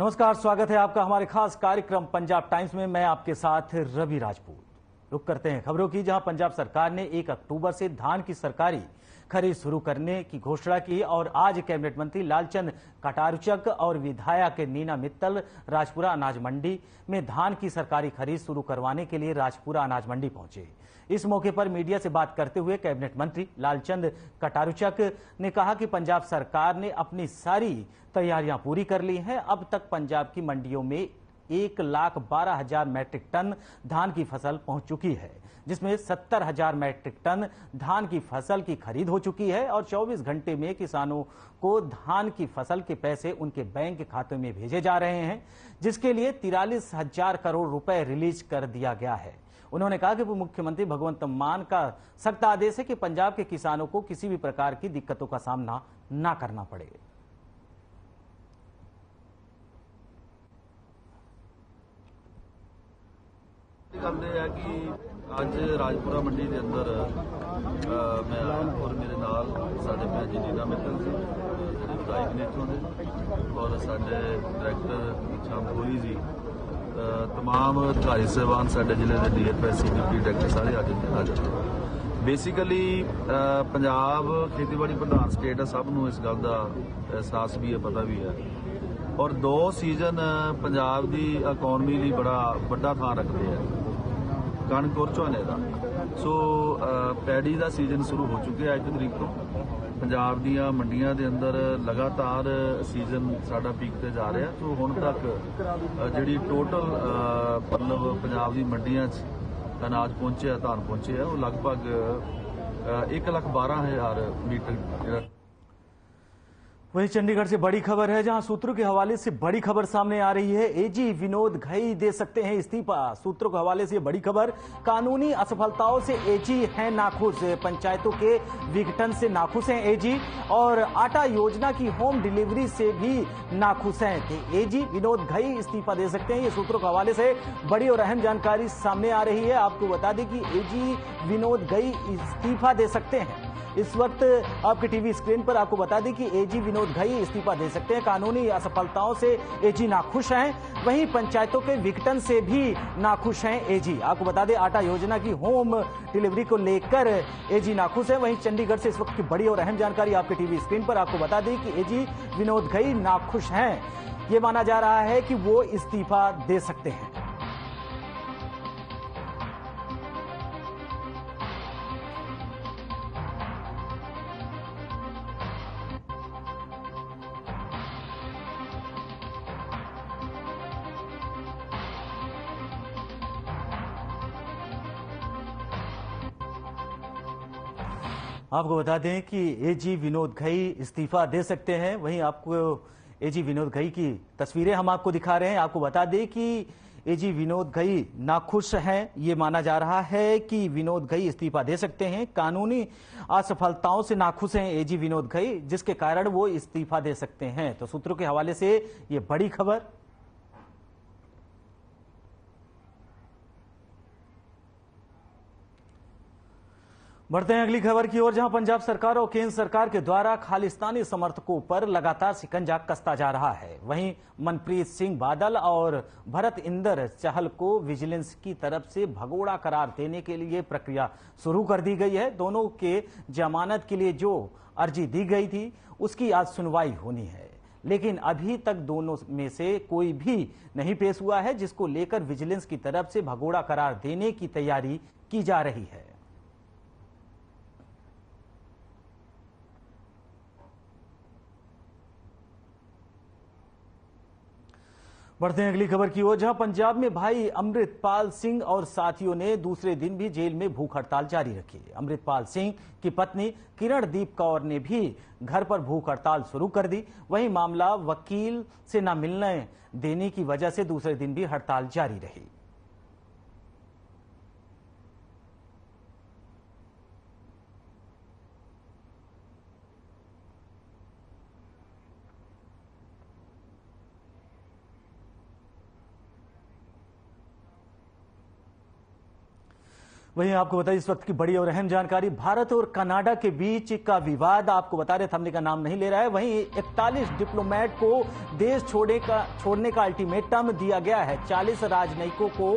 नमस्कार, स्वागत है आपका हमारे खास कार्यक्रम पंजाब टाइम्स में। मैं आपके साथ रवि राजपूत। रुक करते हैं खबरों की, जहां पंजाब सरकार ने 1 अक्टूबर से धान की सरकारी खरीद शुरू करने की घोषणा की और आज कैबिनेट मंत्री लालचंद कटारुचक और विधायक नीना मित्तल राजपुरा अनाज मंडी में धान की सरकारी खरीद शुरू करवाने के लिए राजपुरा अनाज मंडी पहुंचे। इस मौके पर मीडिया से बात करते हुए कैबिनेट मंत्री लालचंद कटारुचक ने कहा कि पंजाब सरकार ने अपनी सारी तैयारियां पूरी कर ली हैं। अब तक पंजाब की मंडियों में 1,12,000 मैट्रिक टन धान की फसल पहुंच चुकी है, जिसमें 70,000 मैट्रिक टन धान की फसल की खरीद हो चुकी है और 24 घंटे में किसानों को धान की फसल के पैसे उनके बैंक खाते में भेजे जा रहे हैं, जिसके लिए 43,000 करोड़ रुपए रिलीज कर दिया गया है। उन्होंने कहा कि मुख्यमंत्री भगवंत मान का सख्त आदेश है कि पंजाब के किसानों को किसी भी प्रकार की दिक्कतों का सामना ना करना पड़े। गल यह है कि अज राजपुरा मंडी के अंदर मैं आया और मेरे नाल साडे भैन जी नीना मित्तल जी जिहड़े विधायक ने इत्थों दे और साडे डायरैक्टर शाम गोरी जी, तमाम अधिकारी साहबान साडे जिले के DFS CDP डायरैक्टर सारे हाजिर हैं। बेसिकली पंजाब खेतीबाड़ी प्रधान स्टेट है, सब नूं इस गल का एहसास भी है, पता भी है और 2 सीजन पंजाब की इकॉनमी लिए बड़ा वड्डा थां रखते हैं, कणक और झोने का। सो पैडी का सीजन शुरू हो चुका है 1 तरीक तो। पंजाब दीयां मंडियां दे अंदर लगातार सीजन साडा पीक ते जा रहा है। तो हुण तक जिहड़ी टोटल मतलब पंजाब दी मंडियां च अनाज पहुंचे, धान पहुंचे है, वो लगभग 1,12,000 मीट्रिक। वहीं चंडीगढ़ से बड़ी खबर है, जहां सूत्रों के हवाले से बड़ी खबर सामने आ रही है। AG विनोद घई दे सकते हैं इस्तीफा। सूत्रों के हवाले से बड़ी खबर, कानूनी असफलताओं से AG हैं नाखुश। पंचायतों के विघटन से नाखुश हैं AG और आटा योजना की होम डिलीवरी से भी नाखुश हैं। कि AG विनोद घई इस्तीफा दे सकते हैं, ये सूत्रों के हवाले से बड़ी और अहम जानकारी सामने आ रही है। आपको बता दें कि AG विनोद घई इस्तीफा दे सकते हैं। इस वक्त आपके टीवी स्क्रीन पर आपको बता दें कि AG विनोद घई इस्तीफा दे सकते हैं। कानूनी असफलताओं से AG नाखुश हैं, वहीं पंचायतों के विघटन से भी नाखुश हैं AG। आपको बता दें आटा योजना की होम डिलीवरी को लेकर AG नाखुश है। वहीं चंडीगढ़ से इस वक्त की बड़ी और अहम जानकारी आपके टीवी स्क्रीन पर आपको बता दें कि AG विनोद घई नाखुश हैं। ये माना जा रहा है कि वो इस्तीफा दे सकते हैं। आपको बता दें कि AG विनोद घई इस्तीफा दे सकते हैं। वहीं आपको AG विनोद घई की तस्वीरें हम आपको दिखा रहे हैं। आपको बता दें कि AG विनोद घई नाखुश हैं। ये माना जा रहा है कि विनोद घई इस्तीफा दे सकते हैं। कानूनी असफलताओं से नाखुश हैं AG विनोद घई, जिसके कारण वो इस्तीफा दे सकते हैं। तो सूत्रों के हवाले से ये बड़ी खबर। बढ़ते हैं अगली खबर की ओर, जहां पंजाब सरकार और केंद्र सरकार के द्वारा खालिस्तानी समर्थकों पर लगातार शिकंजा कसता जा रहा है। वहीं मनप्रीत सिंह बादल और भरत इंदर चहल को विजिलेंस की तरफ से भगोड़ा करार देने के लिए प्रक्रिया शुरू कर दी गई है। दोनों के जमानत के लिए जो अर्जी दी गई थी उसकी आज सुनवाई होनी है, लेकिन अभी तक दोनों में से कोई भी नहीं पेश हुआ है, जिसको लेकर विजिलेंस की तरफ से भगोड़ा करार देने की तैयारी की जा रही है। बढ़ते हैं अगली खबर की ओर, जहां पंजाब में भाई अमृतपाल सिंह और साथियों ने दूसरे दिन भी जेल में भूख हड़ताल जारी रखी। अमृतपाल सिंह की पत्नी किरणदीप कौर ने भी घर पर भूख हड़ताल शुरू कर दी। वहीं मामला वकील से न मिलने देने की वजह से दूसरे दिन भी हड़ताल जारी रही। वहीं आपको बताइए इस वक्त की बड़ी और अहम जानकारी, भारत और कनाडा के बीच का विवाद आपको बता रहे थमने का नाम नहीं ले रहा है। वहीं 41 डिप्लोमेट को देश छोड़ने का अल्टीमेटम दिया गया है। 40 राजनयिकों को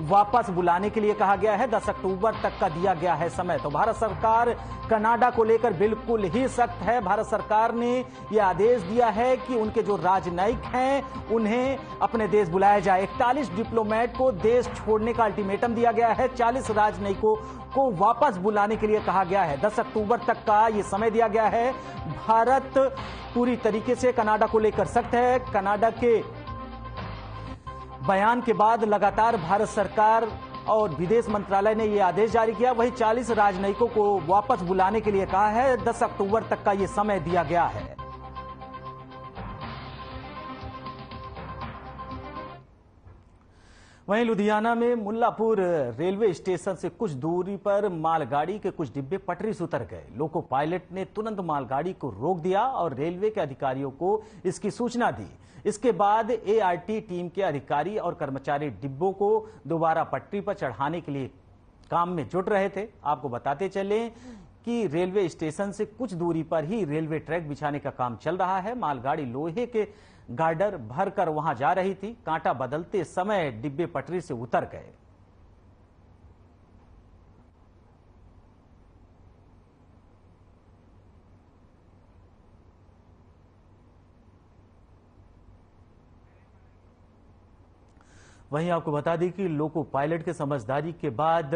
वापस बुलाने के लिए कहा गया है। 10 अक्टूबर तक का दिया गया है समय। तो भारत सरकार कनाडा को लेकर बिल्कुल ही सख्त है। भारत सरकार ने यह आदेश दिया है कि उनके जो राजनयिक हैं उन्हें अपने देश बुलाया जाए। 41 डिप्लोमेट को देश छोड़ने का अल्टीमेटम दिया गया है। 40 राजनयिकों को वापस बुलाने के लिए कहा गया है। 10 अक्टूबर तक का यह समय दिया गया है। भारत पूरी तरीके से कनाडा को लेकर सख्त है। कनाडा के बयान के बाद लगातार भारत सरकार और विदेश मंत्रालय ने यह आदेश जारी किया। वहीं 40 राजनयिकों को वापस बुलाने के लिए कहा है। 10 अक्टूबर तक का यह समय दिया गया है। वहीं लुधियाना में मुल्लापुर रेलवे स्टेशन से कुछ दूरी पर मालगाड़ी के कुछ डिब्बे पटरी से उतर गए। लोको पायलट ने तुरंत मालगाड़ी को रोक दिया और रेलवे के अधिकारियों को इसकी सूचना दी। इसके बाद एआरटी टीम के अधिकारी और कर्मचारी डिब्बों को दोबारा पटरी पर चढ़ाने के लिए काम में जुट रहे थे। आपको बताते चले कि रेलवे स्टेशन से कुछ दूरी पर ही रेलवे ट्रैक बिछाने का काम चल रहा है। मालगाड़ी लोहे के गार्डर भरकर वहां जा रही थी। कांटा बदलते समय डिब्बे पटरी से उतर गए। वहीं आपको बता दें कि लोको पायलट के समझदारी के बाद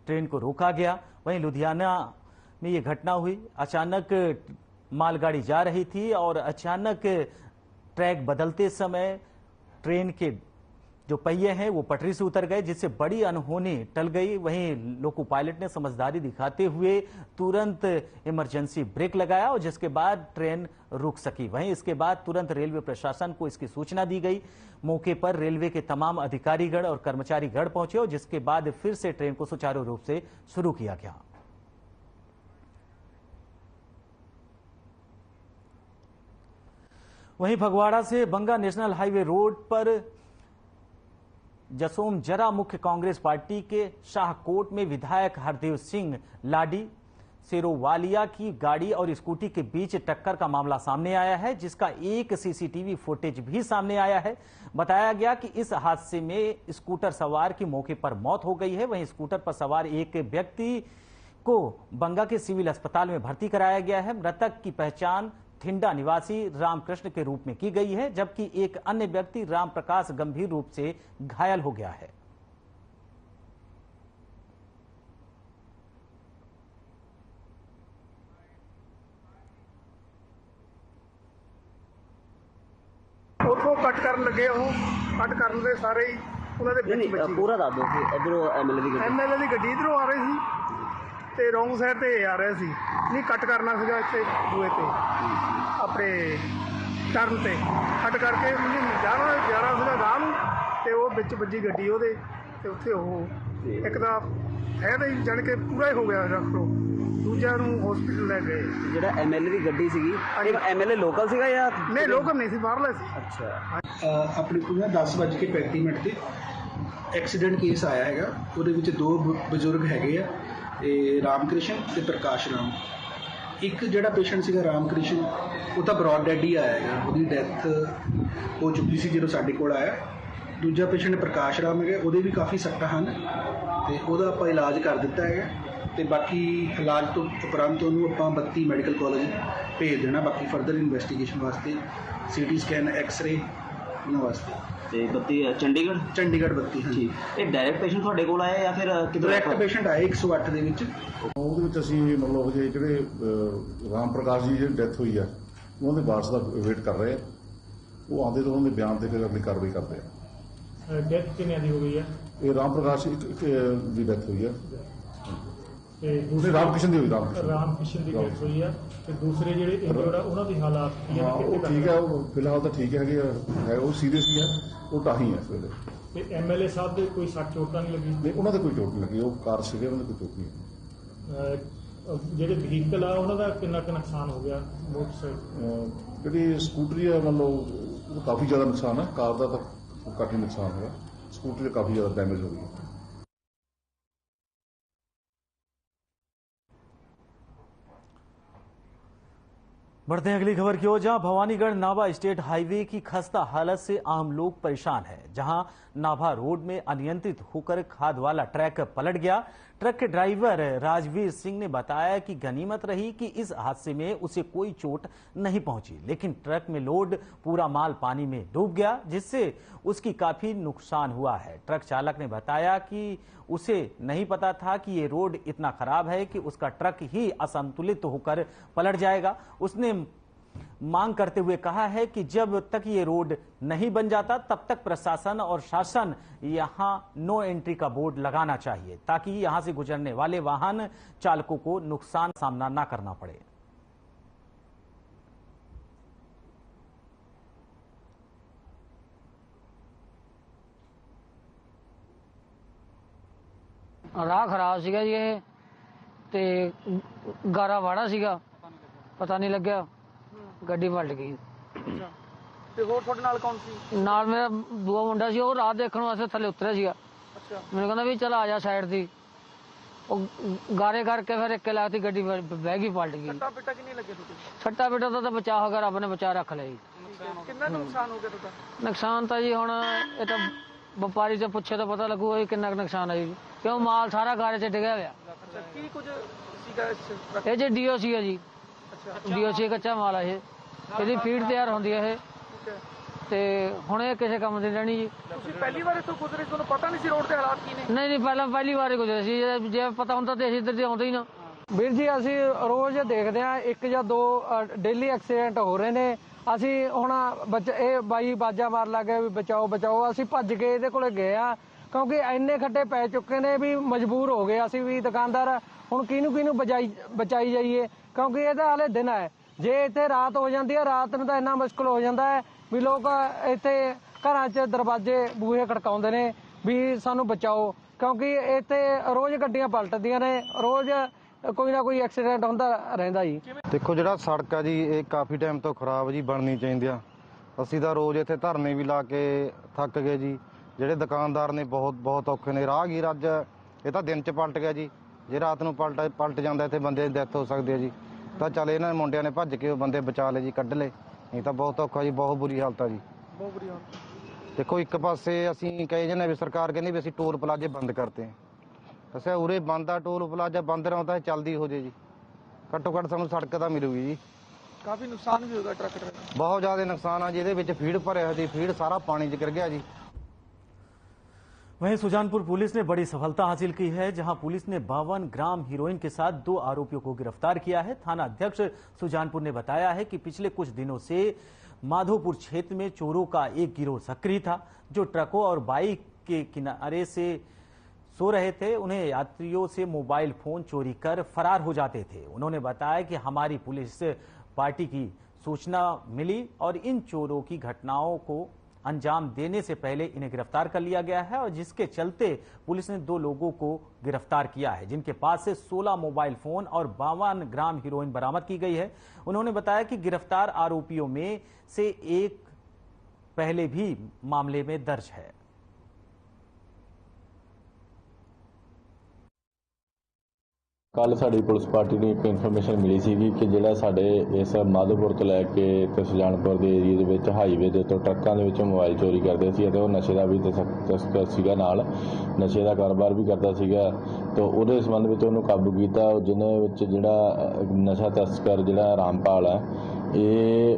ट्रेन को रोका गया। वहीं लुधियाना में यह घटना हुई। अचानक मालगाड़ी जा रही थी और अचानक ट्रैक बदलते समय ट्रेन के जो पहिए हैं वो पटरी से उतर गए, जिससे बड़ी अनहोनी टल गई। वहीं लोको पायलट ने समझदारी दिखाते हुए तुरंत इमरजेंसी ब्रेक लगाया और जिसके बाद ट्रेन रुक सकी। वहीं इसके बाद तुरंत रेलवे प्रशासन को इसकी सूचना दी गई। मौके पर रेलवे के तमाम अधिकारीगण और कर्मचारीगण पहुंचे और जिसके बाद फिर से ट्रेन को सुचारू रूप से शुरू किया गया। वहीं फगवाड़ा से बंगा नेशनल हाईवे रोड पर जसोम जरा मुख्य कांग्रेस पार्टी के शाहकोट में विधायक हरदेव सिंह लाडी सेरोवालिया की गाड़ी और स्कूटी के बीच टक्कर का मामला सामने आया है, जिसका एक सीसीटीवी फुटेज भी सामने आया है। बताया गया कि इस हादसे में स्कूटर सवार की मौके पर मौत हो गई है। वहीं स्कूटर पर सवार एक व्यक्ति को बंगा के सिविल अस्पताल में भर्ती कराया गया है। मृतक की पहचान थिंडा निवासी रामकृष्ण के रूप में की गई है, जबकि एक अन्य व्यक्ति रामप्रकाश गंभीर रूप से घायल हो गया है। उतो कट कर लगे हो कट कर दे सारे ही उन्होंने पूरा दस दो इधरों एमएलए की गड्डी इधरों आ रही सी ਤੇ ਰੋਂਗ ਸਾਈਡ ਤੇ ਆ ਰਹੇ ਸੀ। ਨਹੀਂ ਕੱਟ ਕਰਨਾ ਸੀਗਾ ਇੱਥੇ ਦੂਏ ਤੇ ਆਪਣੇ ਟਰਨ ਤੇ ਕੱਟ ਕਰਕੇ ਜਾਣਾ ਸੀਗਾ ਗਾਂ ਨੂੰ ਤੇ ਉਹ ਵਿੱਚ ਵੱਜੀ ਗੱਡੀ ਉਹਦੇ ਤੇ ਉੱਥੇ ਉਹ ਇੱਕ ਦਾ ਹੈ ਤਾਂ ਜਾਣ ਕੇ ਪੂਰਾ ਹੀ ਹੋ ਗਿਆ ਰੱਖੋ। ਦੂਜਿਆਂ ਨੂੰ ਹਸਪੀਟਲ ਲੈ ਗਏ। ਜਿਹੜਾ ਐਮਐਲਏ ਦੀ ਗੱਡੀ ਸੀਗੀ ਇਹ ਐਮਐਲਏ ਲੋਕਲ ਸੀਗਾ ਜਾਂ ਨਹੀਂ ਲੋਕਲ ਨਹੀਂ ਸੀ, ਬਾਹਰਲਾ ਸੀ। ਅੱਛਾ ਆਪਣੇ ਕੋਲ 10:35 ਤੇ ਐਕਸੀਡੈਂਟ ਕੇਸ ਆਇਆ ਹੈਗਾ। ਉਹਦੇ ਵਿੱਚ ਦੋ ਬਜ਼ੁਰਗ ਹੈਗੇ ਆ, ਰਾਮਕ੍ਰਿਸ਼ਨ ਤੇ ਪ੍ਰਕਾਸ਼ ਰਾਮ। ਇੱਕ ਜਿਹੜਾ ਪੇਸ਼ੈਂਟ ਸੀਗਾ ਰਾਮਕ੍ਰਿਸ਼ਨ ਉਹ ਤਾਂ ਬਰੌਡ ਡੈਡ ਹੀ ਆਇਆ ਹੈਗਾ, ਉਹਦੀ ਡੈਥ ਹੋ ਚੁੱਕੀ ਸੀ ਜਦੋਂ ਸਾਡੇ ਕੋਲ ਆਇਆ। ਦੂਜਾ ਪੇਸ਼ੈਂਟ ਪ੍ਰਕਾਸ਼ ਰਾਮ ਹੈਗਾ, ਉਹਦੇ ਵੀ ਕਾਫੀ ਸੱਟਾਂ ਹਨ ਤੇ ਉਹਦਾ ਆਪਾਂ ਇਲਾਜ ਕਰ ਦਿੱਤਾ ਹੈਗਾ ਤੇ ਬਾਕੀ ਇਲਾਜ ਤੋਂ ਉਪਰੰਤ ਉਹਨੂੰ ਆਪਾਂ 32 ਮੈਡੀਕਲ ਕਾਲਜ ਭੇਜ ਦੇਣਾ ਬਾਕੀ ਫਰਦਰ ਇਨਵੈਸਟੀਗੇਸ਼ਨ ਵਾਸਤੇ, ਸੀਟੀ ਸਕੈਨ ਐਕਸ-ਰੇ ਉਹਨਾਂ ਵਾਸਤੇ। ਤੇ 32 ਚੰਡੀਗੜ੍ਹ 32 ਹਾਂ। ਇਹ ਡਾਇਰੈਕਟ ਪੇਸ਼ੈਂਟ ਤੁਹਾਡੇ ਕੋਲ ਆਏ ਜਾਂ ਫਿਰ ਡਾਇਰੈਕਟ ਪੇਸ਼ੈਂਟ ਆਏ 108 ਦੇ ਵਿੱਚ। ਉਹਦੇ ਵਿੱਚ ਅਸੀਂ ਮਤਲਬ ਜਿਹੜੇ ਰਾਮ ਪ੍ਰਕਾਸ਼ ਜੀ ਦੀ ਡੈਥ ਹੋਈ ਆ ਉਹਨਾਂ ਦੇ ਵਾਰਸ ਦਾ ਵੇਟ ਕਰ ਰਹੇ ਆ। ਉਹ ਆਉਂਦੇ ਤਾਂ ਉਹਨਾਂ ਦੇ ਬਿਆਨ ਤੇ ਫਿਰ ਅਗਲੀ ਕਾਰਵਾਈ ਕਰਦੇ ਆ। ਡੈਥ ਕਿੰਨੇ ਦੀ ਹੋ ਗਈ ਹੈ? ਇਹ ਰਾਮ ਪ੍ਰਕਾਸ਼ ਇੱਕ ਦੀ ਡੈਥ ਹੋਈ ਆ ਤੇ ਦੂਸਰੇ ਰਾਮਕ੍ਰਿਸ਼ਨ ਦੀ ਹੋਈ। ਰਾਮਕ੍ਰਿਸ਼ਨ ਦੀ ਡੈਥ ਹੋਈ ਆ ਤੇ ਦੂਸਰੇ ਜਿਹੜੇ ਇੰਜਰਡ ਆ ਉਹਨਾਂ ਦੀ ਹਾਲਾਤ ਕੀ ਹਾਂ ਉਹ ਠੀਕ ਆ, ਉਹ ਫਿਲਹਾਲ ਤਾਂ ਠੀਕ ਹੈਗੇ ਆ, ਹੈ ਉਹ ਸੀਰੀਅਸ ਹੀ ਆ, ਉਹ ਤਾਂ ਹੀ ਆ ਇਸ ਵੇਲੇ। ਤੇ ਐਮਐਲਏ ਸਾਹਿਬ ਦੇ ਕੋਈ ਸੱਟ ਚੋਟ ਤਾਂ ਨਹੀਂ ਲੱਗੀ? ਨਹੀਂ ਉਹਨਾਂ ਦੇ ਕੋਈ ਚੋਟ ਨਹੀਂ ਲੱਗੀ, ਉਹ ਕਾਰ ਸੀਗੇ ਉਹਨਾਂ ਦੇ ਕੋਈ ਚੋਟ ਨਹੀਂ। ਜਿਹੜੇ ਵਹੀਕਲ ਆ ਉਹਨਾਂ ਦਾ ਕਿੰਨਾ ਕੁ ਨੁਕਸਾਨ ਹੋ ਗਿਆ? ਮੋਟਰਸਾਈਕਲ ਜਿਹੜੀ ਸਕੂਟਰੀ ਆ ਮੰਨ ਲਓ ਉਹ ਕਾਫੀ ਜ਼ਿਆਦਾ ਨੁਕਸਾਨ ਹੈ, ਕਾਰ ਦਾ ਤਾਂ ਘੱਟ ਹੀ ਨੁਕਸਾਨ ਹੋਇਆ, ਸਕੂਟਰੀ ਦਾ ਕਾਫੀ ਜ਼ਿਆਦਾ ਡੈਮੇਜ ਹੋ ਗਈ। बढ़ते हैं अगली खबर की ओर, जहां भवानीगढ़ नाभा स्टेट हाईवे की खस्ता हालत से आम लोग परेशान हैं। जहां नाभा रोड में अनियंत्रित होकर खाद वाला ट्रक पलट गया। ट्रक के ड्राइवर राजवीर सिंह ने बताया कि गनीमत रही कि इस हादसे में उसे कोई चोट नहीं पहुंची, लेकिन ट्रक में लोड पूरा माल पानी में डूब गया, जिससे उसकी काफी नुकसान हुआ है। ट्रक चालक ने बताया कि उसे नहीं पता था कि ये रोड इतना खराब है कि उसका ट्रक ही असंतुलित होकर पलट जाएगा। उसने मांग करते हुए कहा है कि जब तक ये रोड नहीं बन जाता तब तक प्रशासन और शासन यहां नो एंट्री का बोर्ड लगाना चाहिए, ताकि यहां से गुजरने वाले वाहन चालकों को नुकसान सामना ना करना पड़े। ਰਾਹ ਖਰਾਬ ਸੀਗਾ ਜੀ ਇਹ ਤੇ ਗਾਰਾ ਵਾੜਾ ਸੀਗਾ, ਪਤਾ ਨਹੀਂ ਲੱਗਿਆ ਗੱਡੀ ਪਲਟ ਗਈ। ਤੇ ਹੋਰ ਤੁਹਾਡੇ ਨਾਲ ਕੌਣ ਸੀ? ਨਾਲ ਮੇਰਾ ਦੂਆ ਮੁੰਡਾ ਸੀ, ਉਹ ਰਾਹ ਦੇਖਣ ਵਾਸਤੇ ਥੱਲੇ ਉਤਰਿਆ ਸੀਗਾ। ਮੈਨੂੰ ਕਹਿੰਦਾ ਵੀ ਚਲ ਆ ਜਾ ਸਾਈਡ ਦੀ, ਉਹ ਗਾਰੇ ਕਰਕੇ ਫਿਰ ਇੱਕੇ ਲਾਤੀ ਗੱਡੀ ਬਹਿ ਗਈ, ਪਲਟ ਗਈ। ਸੱਟਾ ਪਿੱਟਾ ਕਿੰਨੀ ਲੱਗੇ ਤੁਸੀਂ? ਸੱਟਾ ਪਿੱਟਾ ਤਾਂ ਬਚਾ ਹੋ ਗਿਆ, ਰੱਬ ਨੇ ਬਚਾ ਰੱਖ ਲਿਆ ਜੀ। ਕਿੰਨਾ ਨੁਕਸਾਨ ਹੋ ਗਿਆ ਤੁਹਾਡਾ? ਨੁਕਸਾਨ ਤਾਂ ਜੀ ਹੁਣ ਇਹ ਤਾਂ ਵਪਾਰੀ ਤੋਂ ਪੁੱਛੇ ਤਾਂ ਪਤਾ ਲੱਗੂਗਾ ਇਹ ਕਿੰਨਾ ਕੁ ਨੁਕਸਾਨ ਹੈ ਜੀ, ਕਿਉਂ ਮਾਲ ਸਾਰਾ ਗਾਰੇ 'ਚ ਡਿੱਗਿਆ ਹੋਇਆ। ਅੱਛਾ, ਕੀ ਕੁਝ ਸੀਗਾ ਇਸ ਟਰੱਕ? ਇਹ ਜੀ ਡੀਓਸੀ ਹੈ ਜੀ, ਡੀਓਸੀ ਕੱਚਾ ਮਾਲ ਹੈ ਇਹ, ਇਹਦੀ ਫੀਡ ਤਿਆਰ ਹੁੰਦੀ ਹੈ ਇਹ, ਤੇ ਹੁਣ ਇਹ ਕਿਸੇ ਕੰਮ ਦੀ ਰਹਿਣੀ ਜੀ। ਤੁਸੀਂ ਪਹਿਲੀ ਵਾਰ ਇੱਥੋਂ ਗੁਜ਼ਰੇ, ਤੁਹਾਨੂੰ ਪਤਾ ਨਹੀਂ ਸੀ ਰੋਡ ਦੇ ਹਾਲਾਤ ਕੀ ਨੇ? ਨਹੀਂ ਪਹਿਲੀ ਵਾਰ ਹੀ ਗੁਜ਼ਰੇ ਸੀ, ਜੇ ਪਤਾ ਹੁੰਦਾ ਤੇ ਅਸੀਂ ਇੱਧਰ ਦੀ ਆਉਂਦੇ ਹੀ ਨਾ। ਵੀਰ ਜੀ ਅਸੀਂ ਰੋਜ਼ ਦੇਖਦੇ ਆ ਇੱਕ ਜਾਂ ਦੋ ਡੇਲੀ ਐਕਸੀਡੈਂਟ ਹੋ ਰਹੇ ਨੇ। ਅਸੀਂ ਹੁਣ ਇਹ ਬਾਈ ਬਾਜਾ ਮਾਰ ਲੱਗੇ ਵੀ ਬਚਾਓ ਬਚਾਓ, ਅਸੀਂ ਭੱਜ ਕੇ ਇਹਦੇ ਕੋਲੇ ਗਏ ਆ, ਕਿਉਂਕਿ ਇੰਨੇ ਖੱਡੇ ਪੈ ਚੁੱਕੇ ਨੇ ਵੀ ਮਜਬੂਰ ਹੋ ਗਏ ਅਸੀਂ ਵੀ ਦੁਕਾਨਦਾਰ। ਹੁਣ ਕਿਹਨੂੰ ਬਚਾਈ ਜਾਈਏ, ਕਿਉਂਕਿ ਇਹਦਾ ਹਾਲੇ ਦਿਨ ਹੈ। ਜੇ ਇੱਥੇ ਰਾਤ ਹੋ ਜਾਂਦੀ ਹੈ, ਰਾਤ ਨੂੰ ਤਾਂ ਇੰਨਾ ਮੁਸ਼ਕਲ ਹੋ ਜਾਂਦਾ ਹੈ ਵੀ ਲੋਕ ਇੱਥੇ ਘਰਾਂ 'ਚ ਦਰਵਾਜ਼ੇ ਬੂਹੇ ਖੜਕਾਉਂਦੇ ਨੇ ਵੀ ਸਾਨੂੰ ਬਚਾਓ, ਕਿਉਂਕਿ ਇੱਥੇ ਰੋਜ਼ ਗੱਡੀਆਂ ਪਲਟਦੀਆਂ ਨੇ, ਰੋਜ਼ ਕੋਈ ਨਾ ਕੋਈ ਐਕਸੀਡੈਂਟ ਹੁੰਦਾ ਰਹਿੰਦਾ ਜੀ। ਦੇਖੋ ਜਿਹੜਾ ਸੜਕ ਆ ਜੀ ਇਹ ਕਾਫੀ ਟਾਈਮ ਤੋਂ ਖਰਾਬ ਜੀ, ਬਣਨੀ ਚਾਹੀਦੀ ਆ। ਅਸੀਂ ਤਾਂ ਰੋਜ਼ ਇੱਥੇ ਧਰਨੇ ਵੀ ਲਾ ਕੇ ਥੱਕ ਗਏ ਜੀ। ਜਿਹੜੇ ਦੁਕਾਨਦਾਰ ਨੇ ਬਹੁਤ ਔਖੇ ਨੇ। ਰਾਹਗੀਰ ਅੱਜ ਇਹ ਤਾਂ ਦਿਨ 'ਚ ਪਲਟ ਗਿਆ ਜੀ, ਜੇ ਰਾਤ ਨੂੰ ਪਲਟ ਜਾਂਦਾ ਇੱਥੇ ਬੰਦੇ ਦੀ ਡੈਥ ਹੋ ਸਕਦੀ ਹੈ ਜੀ। ਤਾਂ ਚੱਲ ਇਹਨਾਂ ਮੁੰਡਿਆਂ ਨੇ ਭੱਜ ਕੇ ਉਹ ਬੰਦੇ ਬਚਾ ਲਏ ਜੀ, ਕੱਢ ਲਏ, ਨਹੀਂ ਤਾਂ ਬਹੁਤ ਔਖਾ ਜੀ, ਬਹੁਤ ਬੁਰੀ ਹਾਲਤ ਆ ਜੀ, ਬਹੁਤ ਬੁਰੀ ਹਾਲਤ। ਦੇਖੋ ਇੱਕ ਪਾਸੇ ਅਸੀਂ ਕਹੇ ਜਾਂਦੇ ਵੀ ਸਰਕਾਰ ਕਹਿੰਦੀ ਵੀ ਅਸੀਂ ਟੋਲ ਪਲਾਜ਼ੇ ਬੰਦ ਕਰਤੇ, ਅੱਛਾ ਉਰੇ ਬੰਦ ਆ, ਟੋਲ ਪਲਾਜ਼ਾ ਬੰਦ ਨਾ ਹੁੰਦਾ ਚੱਲਦੀ ਹੋ ਜੇ ਜੀ, ਘੱਟੋ ਘੱਟ ਸਾਨੂੰ ਸੜਕ ਤਾਂ ਮਿਲੂਗੀ ਜੀ। ਕਾਫੀ ਨੁਕਸਾਨ ਵੀ ਹੋਗਾ ਟਰੱਕ ਦਾ, ਬਹੁਤ ਜ਼ਿਆਦਾ ਨੁਕਸਾਨ ਆ ਜੀ। ਇਹਦੇ ਵਿੱਚ ਫੀਡ ਭਰਿਆ ਹੋਇਆ ਸੀ, ਫੀਡ ਸਾਰਾ ਪਾਣੀ 'ਚ ਗਿਰ ਗਿਆ जी। वहीं सुजानपुर पुलिस ने बड़ी सफलता हासिल की है, जहां पुलिस ने 52 ग्राम हीरोइन के साथ 2 आरोपियों को गिरफ्तार किया है। थाना अध्यक्ष सुजानपुर ने बताया है कि पिछले कुछ दिनों से माधोपुर क्षेत्र में चोरों का एक गिरोह सक्रिय था, जो ट्रकों और बाइक के किनारे से सो रहे थे, उन्हें यात्रियों से मोबाइल फोन चोरी कर फरार हो जाते थे। उन्होंने बताया कि हमारी पुलिस पार्टी की सूचना मिली और इन चोरों की घटनाओं को अंजाम देने से पहले इन्हें गिरफ्तार कर लिया गया है, और जिसके चलते पुलिस ने 2 लोगों को गिरफ्तार किया है, जिनके पास से 16 मोबाइल फोन और 52 ग्राम हीरोइन बरामद की गई है। उन्होंने बताया कि गिरफ्तार आरोपियों में से एक पहले भी मामले में दर्ज है। ਕੱਲ ਸਾਡੀ ਪੁਲਿਸ ਪਾਰਟੀ ਨੂੰ ਇੱਕ ਇਨਫੋਰਮੇਸ਼ਨ ਮਿਲੀ ਸੀਗੀ ਕਿ ਜਿਹੜਾ ਸਾਡੇ ਇਸ ਮਾਧੋਪੁਰ ਤੋਂ ਲੈ ਕੇ ਤੇ ਸੁਜਾਨਪੁਰ ਦੇ ਏਰੀਆ ਦੇ ਵਿੱਚ ਹਾਈਵੇ ਦੇ ਉੱਤੇ ਟਰੱਕਾਂ ਦੇ ਵਿੱਚ ਮੋਬਾਈਲ ਚੋਰੀ ਕਰਦੇ ਸੀ, ਅਤੇ ਉਹ ਨਸ਼ੇ ਦਾ ਵੀ ਤਸਕਰ ਸੀਗਾ, ਨਾਲ ਨਸ਼ੇ ਦਾ ਕਾਰੋਬਾਰ ਵੀ ਕਰਦਾ ਸੀਗਾ। ਤਾਂ ਉਹਦੇ ਸੰਬੰਧ ਵਿੱਚ ਉਹਨੂੰ ਕਾਬੂ ਕੀਤਾ, ਜਿਹਨੇ ਵਿੱਚ ਜਿਹੜਾ ਨਸ਼ਾ ਤਸਕਰ ਜਿਹੜਾ ਰਾਮਪਾਲ ਹੈ, ਇਹ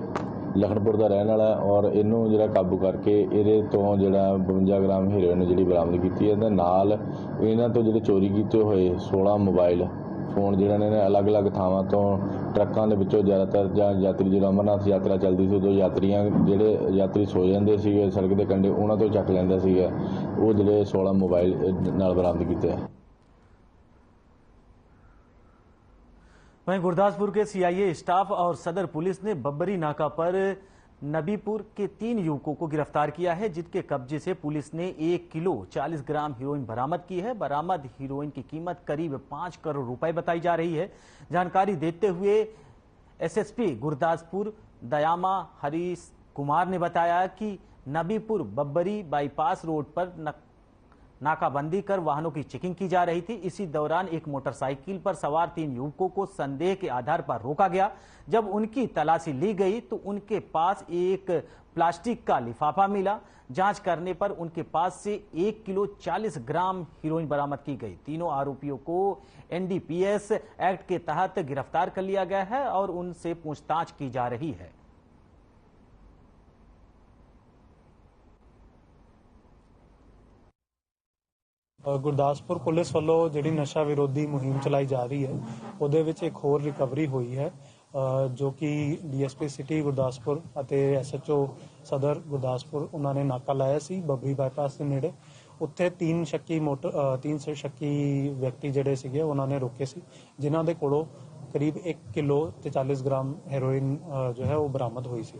ਲਖਨਪੁਰ ਦਾ ਰਹਿਣ ਵਾਲਾ, ਔਰ ਇਹਨੂੰ ਜਿਹੜਾ ਕਾਬੂ ਕਰਕੇ ਇਹਦੇ ਤੋਂ ਜਿਹੜਾ 52 ਗ੍ਰਾਮ ਹੀਰੋਇਨ ਜਿਹੜੀ ਬਰਾਮਦ ਕੀਤੀ ਹੈ। ਇਹਦੇ ਨਾਲ ਇਹਨਾਂ ਤੋਂ ਜਿਹੜੇ ਚੋਰੀ ਕੀਤੇ ਹੋਏ 16 ਮੋਬਾਈਲ ਫੋਨ ਜਿਹੜਾ ਨੇ ਅਲੱਗ-ਅਲੱਗ ਥਾਵਾਂ ਤੋਂ ਟਰੱਕਾਂ ਦੇ ਵਿੱਚੋਂ ਜ਼ਿਆਦਾਤਰ ਜਾਂ ਯਾਤਰੀ ਜਦੋਂ ਅਮਰਨਾਥ ਯਾਤਰਾ ਚੱਲਦੀ ਸੀ ਉਦੋਂ ਜਿਹੜੇ ਯਾਤਰੀ ਸੋ ਜਾਂਦੇ ਸੀਗੇ ਸੜਕ ਦੇ ਕੰਢੇ, ਉਹਨਾਂ ਤੋਂ ਚੱਕ ਲੈਂਦਾ ਸੀਗਾ, ਉਹ ਜਿਹੜੇ 16 ਮੋਬਾਈਲ ਨਾਲ ਬਰਾਮਦ ਕੀਤੇ ਹੈ। वहीं गुरदासपुर के सीआईए स्टाफ और सदर पुलिस ने बब्बरी नाका पर नबीपुर के 3 युवकों को गिरफ्तार किया है, जिनके कब्जे से पुलिस ने 1 किलो 40 ग्राम हीरोइन बरामद की है। बरामद हीरोइन की कीमत करीब 5 करोड़ रुपए बताई जा रही है। जानकारी देते हुए एसएसपी गुरदासपुर दयामा हरीश कुमार ने बताया कि नबीपुर बब्बरी बाईपास रोड पर नाकाबंदी कर वाहनों की चेकिंग की जा रही थी। इसी दौरान एक मोटरसाइकिल पर सवार 3 युवकों को संदेह के आधार पर रोका गया। जब उनकी तलाशी ली गई तो उनके पास एक प्लास्टिक का लिफाफा मिला। जांच करने पर उनके पास से 1 किलो 40 ग्राम हेरोइन बरामद की गई। तीनों आरोपियों को एनडीपीएस एक्ट के तहत गिरफ्तार कर लिया गया है और उनसे पूछताछ की जा रही है। ਗੁਰਦਾਸਪੁਰ ਪੁਲਿਸ ਵੱਲੋਂ ਜਿਹੜੀ ਨਸ਼ਾ ਵਿਰੋਧੀ ਮੁਹਿੰਮ ਚਲਾਈ ਜਾ ਰਹੀ ਹੈ ਉਹਦੇ ਵਿੱਚ ਇੱਕ ਹੋਰ ਰਿਕਵਰੀ ਹੋਈ ਹੈ ਜੋ ਕਿ ਡੀਐਸਪੀ ਸਿਟੀ ਗੁਰਦਾਸਪੁਰ ਅਤੇ ਐਸਐਚਓ ਸਦਰ ਗੁਰਦਾਸਪੁਰ ਉਹਨਾਂ ਨੇ ਨਾਕਾ ਲਾਇਆ ਸੀ ਬਬਰੀ ਬਾਈਪਾਸ ਦੇ ਨੇੜੇ। ਉੱਥੇ 3 ਸ਼ੱਕੀ ਵਿਅਕਤੀ ਜਿਹੜੇ ਸੀਗੇ ਉਹਨਾਂ ਨੇ ਰੋਕੇ ਸੀ, ਜਿਨ੍ਹਾਂ ਦੇ ਕੋਲੋਂ ਕਰੀਬ 1 ਕਿਲੋ ਤੇ 40 ਗ੍ਰਾਮ ਹੈਰੋਇਨ ਜੋ ਹੈ ਉਹ ਬਰਾਮਦ ਹੋਈ ਸੀ।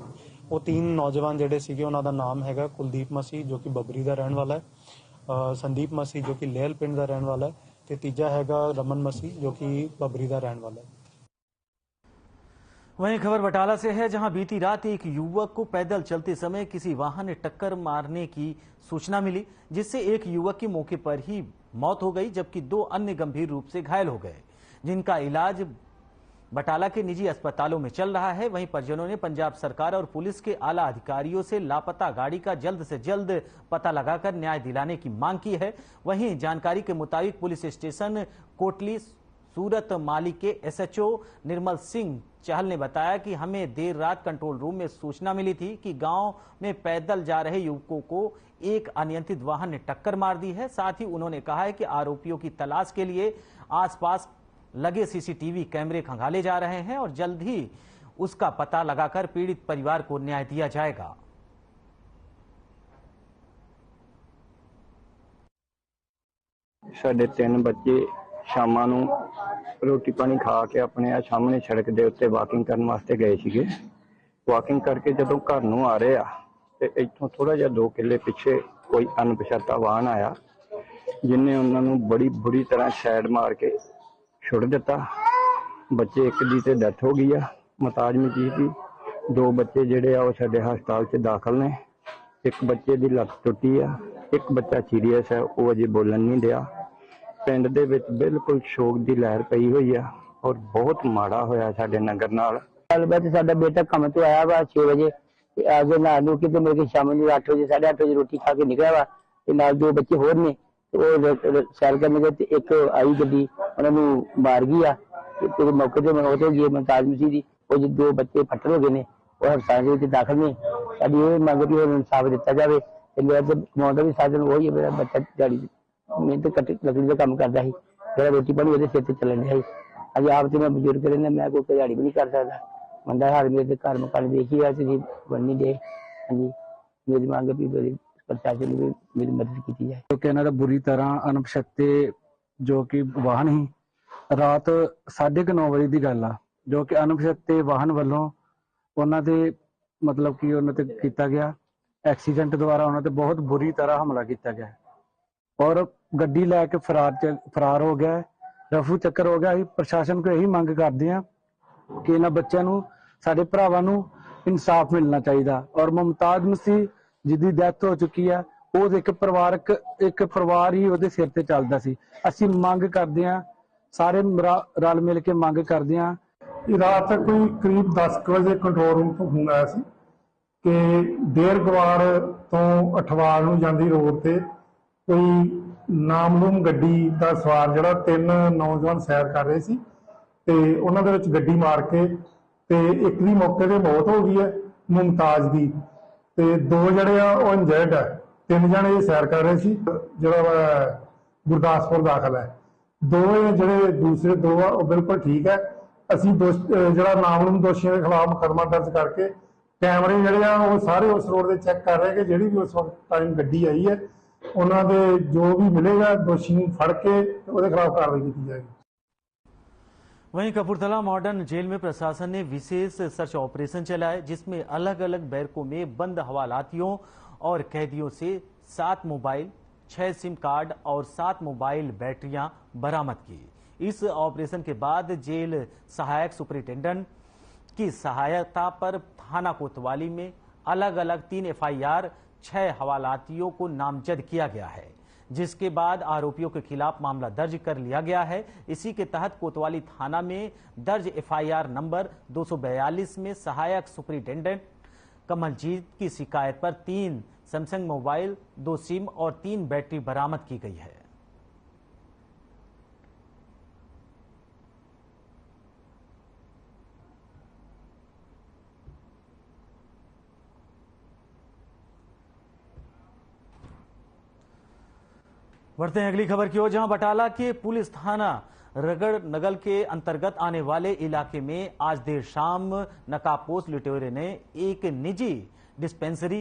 ਉਹ 3 ਨੌਜਵਾਨ ਜਿਹੜੇ ਸੀਗੇ ਉਹਨਾਂ ਦਾ ਨਾਮ ਹੈਗਾ ਕੁਲਦੀਪ ਮਸੀਹ ਜੋ ਕਿ ਬਬਰੀ ਦਾ ਰਹਿਣ ਵਾਲਾ ਹੈ, संदीप मसीह जो कि लेहल पिंड का रहने वाला है, ते तीजा हैगा रमन मसीह जो कि बबरी का रहने वाला है। वहीं खबर बटाला से है, जहां बीती रात एक युवक को पैदल चलते समय किसी वाहन ने टक्कर मारने की सूचना मिली, जिससे एक युवक की मौके पर ही मौत हो गई, जबकि 2 अन्य गंभीर रूप से घायल हो गए, जिनका इलाज बटाला के निजी अस्पतालों में चल रहा है। वहीं परिजनों ने पंजाब सरकार और पुलिस के आला अधिकारियों से लापता गाड़ी का जल्द से जल्द पता लगाकर न्याय दिलाने की मांग की है। वहीं जानकारी के मुताबिक पुलिस स्टेशन कोटली सूरत माली के एसएचओ निर्मल सिंह चहल ने बताया कि हमें देर रात कंट्रोल रूम में सूचना मिली थी कि गांव में पैदल जा रहे युवकों को एक अनियंत्रित वाहन ने टक्कर मार दी है। साथ ही उन्होंने कहा है कि आरोपियों की तलाश के लिए आसपास लगे सीसीटीवी कैमरे खंगाले जा रहे हैं और जल्द ही उसका पता लगाकर पीड़ित परिवार को न्याय दिया जाएगा। साढ़े 3 बच्चे शामां नूं रोटी पानी खा के अपने सामने सड़क के उत्ते वाकिंग करने वास्ते गए सीगे। वाकिंग करके जदों घर नूं आ रहे ते इत्थों थोड़ा जिहा 2 किले पिछे कोई अनपछाता वाहन आया, जिन्हें उन्हां नूं बड़ी बुरी तरह साइड मार के छुड़ दिता। बच्चे एक दी ते डेथ हो गई है मुताज मजीद की। 2 बच्चे जिहड़े आ साडे हस्पताल च दाखल ने। एक बच्चे दी लत्त टुटी है, एक बच्चा सीरीयस है, वो अजे बोलन नहीं दिया। पिंड दे विच बिल्कुल शोक दी लहर पई हुई है और बहुत माड़ा होया साडे नगर नाल। गलबात साडा बेटा काम तो आया वा 6 बजे आगे ना लू के मेरे के शाम को 8 बजे 8:30 बजे रोटी खा के निकला वा। नाल 2 बच्चे होर ने सैर करने गए, एक आई गड्डी उन्होंने मार गई आ मौके से मौत हो गई मुमताज मसीह की। वो जो 2 बच्चे फट्टर हो गए ने वो हस्पताल के दाखिल ने। साड़ी ये मंग भी इंसाफ दिता जाए। कमाने का भी साधन वही है, मेरा बच्चा दिहाड़ी मेहनत कट लकड़ी का काम करता है, मेरा रोटी पानी वो सिर से चलन दिया। अभी आप तो मैं बजुर्ग रहना, मैं कोई दिहाड़ी भी नहीं कर सकता। बंदा हाल मेरे घर मकान देखी है बननी दे। हाँ जी, मेरी मांग भी मेरी प्रशासन ने भी मेरी मदद की जाए। क्योंकि इन्होंने बुरी तरह अनपछाते जो कि वाहन ही रात 9:30 बजे की गल आ, जो कि अनपछाते वाहन वालों उन्होंने मतलब कि उन्होंने किया गया एक्सीडेंट द्वारा उन्होंने बहुत बुरी तरह हमला किया गया और गड्डी लैके फरार हो गया, रफू चक्कर हो गया। प्रशासन को यही मंग करते हैं कि इन्होंने बच्चों को साडे भरावां नूं इंसाफ मिलना चाहिए। और मुमताज मसीह जिहदी डेथ हो चुकी है, वो एक परिवार ही वो सिर ते चलदा सी। असीं मंग करते हैं, सारे रल मिल के मंग करते हैं। रात कोई करीब 10 बजे कंट्रोल रूम तो फोन आया सी कि डेरगवार तो अठवाल नूं जांदी रोड ते कोई नामलूम गड्डी दा सवार जिहड़ा 3 नौजवान सैर कर रहे सी ते उन्हां दे विच गड्डी मार के ते एक दी मौके ते मौत हो गई है मुमताज दी, ते 2 जणे आ वो इंजर्ड है। 3 जणे सैर कर रहे सी, जिहड़ा गुरदासपुर दाखल है। 2 जणे दूसरे 2 आ वो बिल्कुल ठीक है। असीं जिहड़ा नामलूम दोषियों के खिलाफ मुकदमा दर्ज करके कैमरे जिहड़े आ वो सारे उस रोड ते चेक कर रहे हैं कि जिहड़ी भी उस वक्त टाइम गड्डी आई है उन्हां दे जो भी मिलेगा दोषी नूं फड़ के उहदे खिलाफ कार्रवाई की जाएगी। वहीं कपूरथला मॉडर्न जेल में प्रशासन ने विशेष सर्च ऑपरेशन चलाए, जिसमें अलग अलग बैरकों में बंद हवालातियों और कैदियों से 7 मोबाइल, 6 सिम कार्ड और 7 मोबाइल बैटरियां बरामद की। इस ऑपरेशन के बाद जेल सहायक सुपरिटेंडेंट की सहायता पर थाना कोतवाली में अलग अलग 3 FIR, 6 हवालातियों को नामजद किया गया है, जिसके बाद आरोपियों के खिलाफ मामला दर्ज कर लिया गया है। इसी के तहत कोतवाली थाना में दर्ज FIR नंबर 242 में सहायक सुपरिटेंडेंट कमलजीत की शिकायत पर 3 सैमसंग मोबाइल, 2 सिम और 3 बैटरी बरामद की गई है। बढ़ते हैं अगली खबर की ओर, जहां बटाला के पुलिस थाना रगड़ नगल के अंतर्गत आने वाले इलाके में आज देर शाम नकाबपोश लुटेरे ने एक निजी डिस्पेंसरी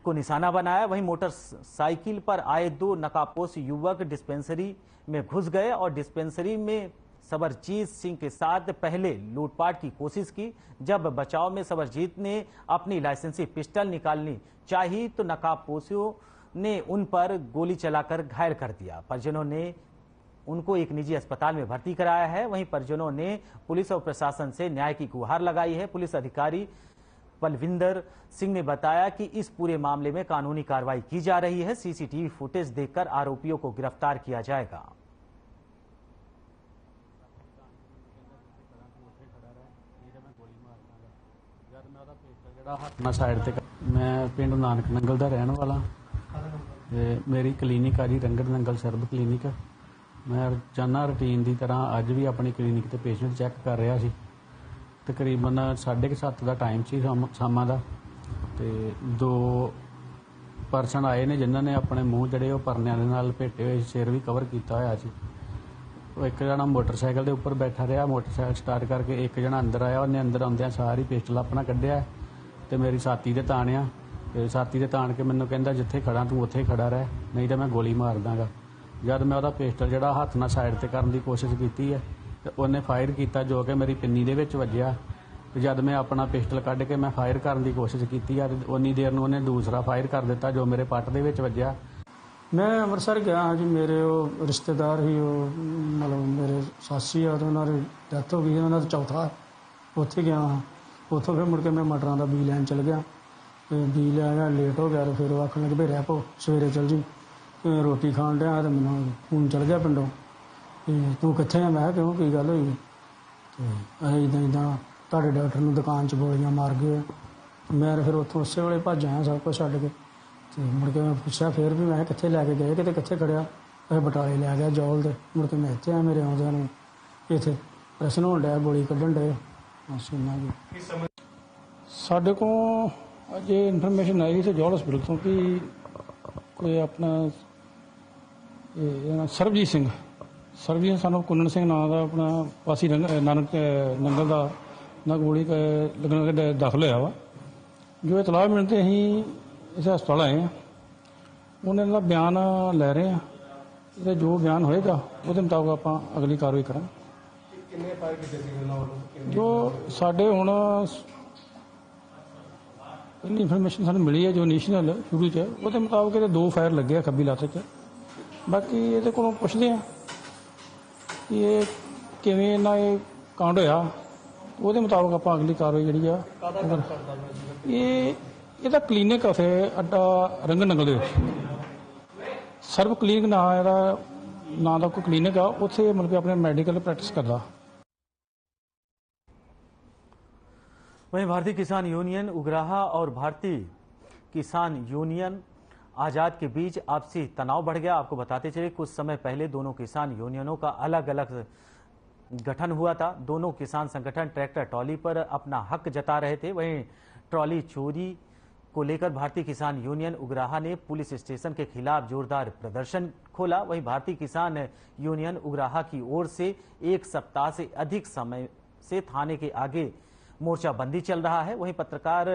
को निशाना बनाया। वहीं मोटरसाइकिल पर आए 2 नकाबपोश युवक डिस्पेंसरी में घुस गए और डिस्पेंसरी में सबरजीत सिंह के साथ पहले लूटपाट की कोशिश की। जब बचाव में सबरजीत ने अपनी लाइसेंसी पिस्टल निकालनी चाहिए तो नकाबपोशियों ने उन पर गोली चलाकर घायल कर दिया। परिजनों ने उनको एक निजी अस्पताल में भर्ती कराया है। वहीं परिजनों ने पुलिस और प्रशासन से न्याय की गुहार लगाई है। पुलिस अधिकारी पलविंदर सिंह ने बताया कि इस पूरे मामले में कानूनी कार्रवाई की जा रही है। CCTV फुटेज देखकर आरोपियों को गिरफ्तार किया जाएगा। मैं पिंड नानक नंगल का रहने वाला ਤੇ ਮੇਰੀ ਕਲੀਨਿਕ ਆ ਜੀ ਰੰਗੜ ਨੰਗਲ ਸਰਬ ਕਲੀਨਿਕ। ਮੈਂ ਰੋਜ਼ਾਨਾ ਰੂਟੀਨ ਦੀ ਤਰ੍ਹਾਂ ਅੱਜ ਵੀ ਆਪਣੀ ਕਲੀਨਿਕ ਤੇ ਪੇਸ਼ੈਂਟ ਚੈੱਕ ਕਰ ਰਿਹਾ ਸੀ। ਤਕਰੀਬਨ 7:30 ਦਾ ਟਾਈਮ ਸੀ ਸ਼ਾਮਾਂ ਦਾ ਤੇ 2 ਪਰਸਨ ਆਏ ਨੇ ਜਿਨ੍ਹਾਂ ਨੇ ਆਪਣੇ ਮੂੰਹ ਜਿਹੜੇ ਉਹ ਪਰਨਿਆਂ ਦੇ ਨਾਲ ਲਪੇਟੇ ਹੋਏ, ਸਿਰ ਵੀ ਕਵਰ ਕੀਤਾ ਹੋਇਆ ਸੀ। ਉਹ ਇੱਕ ਜਣਾ ਮੋਟਰਸਾਈਕਲ ਦੇ ਉੱਪਰ ਬੈਠਾ ਰਿਹਾ। ਮੋਟਰਸਾਈਕਲ ਸਟਾਰਟ ਕਰਕੇ ਇੱਕ ਜਣਾ ਅੰਦਰ ਆਇਆ। ਉਹਨੇ ਅੰਦਰ ਆਉਂਦਿਆਂ ਸਾਰੀ ਪਿਸਟਲ ਆਪਣਾ ਕੱਢਿਆ ਤੇ ਮੇਰੀ ਛਾਤੀ ਤੇ ਤਾਣਿਆ ਤੇ ਛਾਤੀ ਤੇ ਤਾਣ ਕੇ ਮੈਨੂੰ ਕਹਿੰਦਾ ਜਿੱਥੇ ਖੜਾ ਤੂੰ ਉੱਥੇ ਖੜਾ ਰਹਿ, ਨਹੀਂ ਤਾਂ ਮੈਂ ਗੋਲੀ ਮਾਰ ਦਾਂਗਾ। ਜਦ ਮੈਂ ਉਹਦਾ ਪਿਸਟਲ ਜਿਹੜਾ ਹੱਥ ਨਾਲ ਸਾਈਡ ਤੇ ਕਰਨ ਦੀ ਕੋਸ਼ਿਸ਼ ਕੀਤੀ ਹੈ ਤੇ ਉਹਨੇ ਫਾਇਰ ਕੀਤਾ ਜੋ ਕਿ ਮੇਰੀ ਪਿੰਨੀ ਦੇ ਵਿੱਚ ਵੱਜਿਆ। ਤੇ ਜਦ ਮੈਂ ਆਪਣਾ ਪਿਸਟਲ ਕੱਢ ਕੇ ਮੈਂ ਫਾਇਰ ਕਰਨ ਦੀ ਕੋਸ਼ਿਸ਼ ਕੀਤੀ ਆ ਤੇ ਉਨੀ ਦੇਰ ਨੂੰ ਉਹਨੇ ਦੂਸਰਾ ਫਾਇਰ ਕਰ ਦਿੱਤਾ ਜੋ ਮੇਰੇ ਪੱਟ ਦੇ ਵਿੱਚ ਵੱਜਿਆ। ਮੈਂ ਅੰਮ੍ਰਿਤਸਰ ਗਿਆ ਜੀ। ਮੇਰੇ ਉਹ ਰਿਸ਼ਤੇਦਾਰ ਹੀ ਉਹ ਮਤਲਬ ਮੇਰੇ ਸਾਸੀ ਆ ਤੇ ਉਹਨਾਂ ਦੀ ਡੈਥ ਹੋ ਗਈ। ਉਹਨਾਂ ਦਾ ਚੌਥਾ ਉੱਥੇ ਗਿਆ। ਉੱਥੋਂ ਫਿਰ ਮੁੜ ਕੇ ਮੈਂ ਮਟਰਾਂ ਦਾ ਬੀ ਲੈਣ ਚਲ ਗਿਆ ਤੇ ਬੀ ਲੈ ਗਿਆ। ਲੇਟ ਹੋ ਗਿਆ ਤੇ ਫਿਰ ਉਹ ਆਖਣ ਲੱਗੇ ਵੀ ਰਹਿ ਪਓ ਸਵੇਰੇ ਚਲ ਜੀ। ਰੋਟੀ ਖਾਣ ਡਿਆ ਤੇ ਮੈਨੂੰ ਫੋਨ ਚਲ ਗਿਆ ਪਿੰਡੋਂ ਤੇ ਤੂੰ ਕਿੱਥੇ ਆ? ਮੈਂ ਕਿਹਾ ਕਿਉਂ, ਕੀ ਗੱਲ ਹੋਈ? ਤੇ ਇੱਦਾਂ ਤੁਹਾਡੇ ਡਾਕਟਰ ਨੂੰ ਦੁਕਾਨ 'ਚ ਗੋਲੀਆਂ ਮਾਰ ਗਏ। ਮੈਂ ਫਿਰ ਉੱਥੋਂ ਉਸੇ ਵੇਲੇ ਭੱਜ ਆਇਆ ਸਭ ਕੁਝ ਛੱਡ ਕੇ। ਤੇ ਮੁੜ ਕੇ ਮੈਂ ਪੁੱਛਿਆ ਫਿਰ ਵੀ ਮੈਂ ਕਿੱਥੇ ਲੈ ਕੇ ਗਏ, ਕਿੱਥੇ ਖੜਿਆ? ਇਹ ਬਟਾਲੇ ਲੈ ਗਿਆ ਜੌਲ ਦੇ। ਮੁੜ ਕੇ ਮੈਂ ਇੱਥੇ ਆਇਆ। ਮੇਰੇ ਆਉਂਦਿਆਂ ਨੂੰ ਇੱਥੇ ਪ੍ਰਸ਼ਨ ਹੋਣ ਡਿਆ, ਗੋਲੀ ਕੱਢਣ ਡਏ। ਬਸ ਇੰਨਾ ਜੀ। ਸਾਡੇ ਕੋਲ ਅੱਜ ਇਨਫੋਰਮੇਸ਼ਨ ਆਈ ਸੀ ਜੌਲ ਹਸਪੀਟਲ ਤੋਂ ਕਿ ਕੋਈ ਆਪਣਾ ਸਰਬਜੀਤ ਸਿੰਘ ਸਾਨੂੰ ਕੁੰਨਣ ਸਿੰਘ ਨਾਂ ਦਾ ਆਪਣਾ ਵਾਸੀ ਨਾਨਕ ਨੰਗਲ ਦਾ ਨਾ ਗੋਲੀ ਲੱਗਣ ਕੇ ਦਾਖਲ ਹੋਇਆ ਵਾ। ਜੋ ਇਤਲਾਹ ਮਿਲਣ 'ਤੇ ਅਸੀਂ ਇਸ ਹਸਪਤਾਲ ਆਏ ਹਾਂ। ਉਹਨਾਂ ਦਾ ਬਿਆਨ ਲੈ ਰਹੇ ਹਾਂ। ਇਹਦਾ ਜੋ ਬਿਆਨ ਹੋਏਗਾ ਉਹਦੇ ਮੁਤਾਬਕ ਆਪਾਂ ਅਗਲੀ ਕਾਰਵਾਈ ਕਰਾਂਗੇ। ਕਿੰਨੇ ਫਾਇਰ ਕੀਤੇ ਸੀ? ਜੋ ਸਾਡੇ ਹੁਣ ਇੰਨੀ ਇਨਫੋਰਮੇਸ਼ਨ ਸਾਨੂੰ ਮਿਲੀ ਹੈ ਜੋ ਨੈਸ਼ਨਲ ਸ਼ੁਰੂ 'ਚ ਉਹਦੇ ਮੁਤਾਬਕ ਇਹਦੇ 2 ਫਾਇਰ ਲੱਗੇ ਆ ਖੱਬੀ ਲੱਤ 'ਚ। ਬਾਕੀ ਇਹਦੇ ਕੋਲੋਂ ਪੁੱਛਦੇ ਆ ਕਿ ਇਹ ਕਿਵੇਂ ਇਹਨਾਂ ਇਹ ਕਾਂਡ ਹੋਇਆ। ਉਹਦੇ ਮੁਤਾਬਕ ਆਪਾਂ ਅਗਲੀ ਕਾਰਵਾਈ ਜਿਹੜੀ ਆ ਇਹਦਾ ਕਲੀਨਿਕ ਉੱਥੇ ਅੱਡਾ ਰੰਗੜ ਨੰਗਲ ਦੇ ਵਿੱਚ ਸਰਬ ਕਲੀਨਿਕ ਨਾਂ ਦਾ ਕੋਈ ਕਲੀਨਿਕ ਆ। ਉੱਥੇ ਮਤਲਬ ਕਿ ਆਪਣੇ ਮੈਡੀਕਲ ਪ੍ਰੈਕਟਿਸ ਕਰਦਾ। वहीं भारतीय किसान यूनियन उगराहा और भारतीय किसान यूनियन आजाद के बीच आपसी तनाव बढ़ गया। आपको बताते चले कुछ समय पहले दोनों किसान यूनियनों का अलग अलग गठन हुआ था। दोनों किसान संगठन ट्रैक्टर ट्रॉली पर अपना हक जता रहे थे। वहीं ट्रॉली चोरी को लेकर भारतीय किसान यूनियन उगराहा ने पुलिस स्टेशन के खिलाफ जोरदार प्रदर्शन खोला। वहीं भारतीय किसान यूनियन उगराहा की ओर से 1 सप्ताह से अधिक समय से थाने के आगे मोर्चाबंदी चल रहा है। वहीं पत्रकार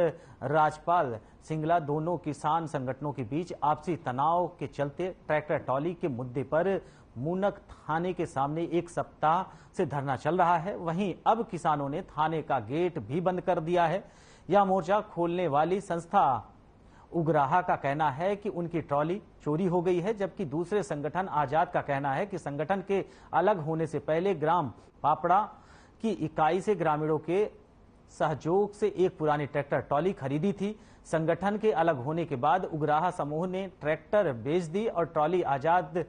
राजपाल सिंगला दोनों किसान संगठनों के बीच आपसी तनाव के चलते ट्रैक्टर ट्रॉली के मुद्दे पर मूनक थाने के सामने 1 सप्ताह से धरना चल रहा है। वहीं अब किसानों ने थाने का गेट भी बंद कर दिया है। यह मोर्चा खोलने वाली संस्था उगराहा का कहना है कि उनकी ट्रॉली चोरी हो गई है, जबकि दूसरे संगठन आजाद का कहना है कि संगठन के अलग होने से पहले ग्राम पापड़ा की इकाई से ग्रामीणों के सहयोग से एक पुरानी ट्रैक्टर ट्रॉली खरीदी थी। संगठन के अलग होने के बाद उग्राहा समूह ने ट्रैक्टर बेच दी और ट्रॉली आजाद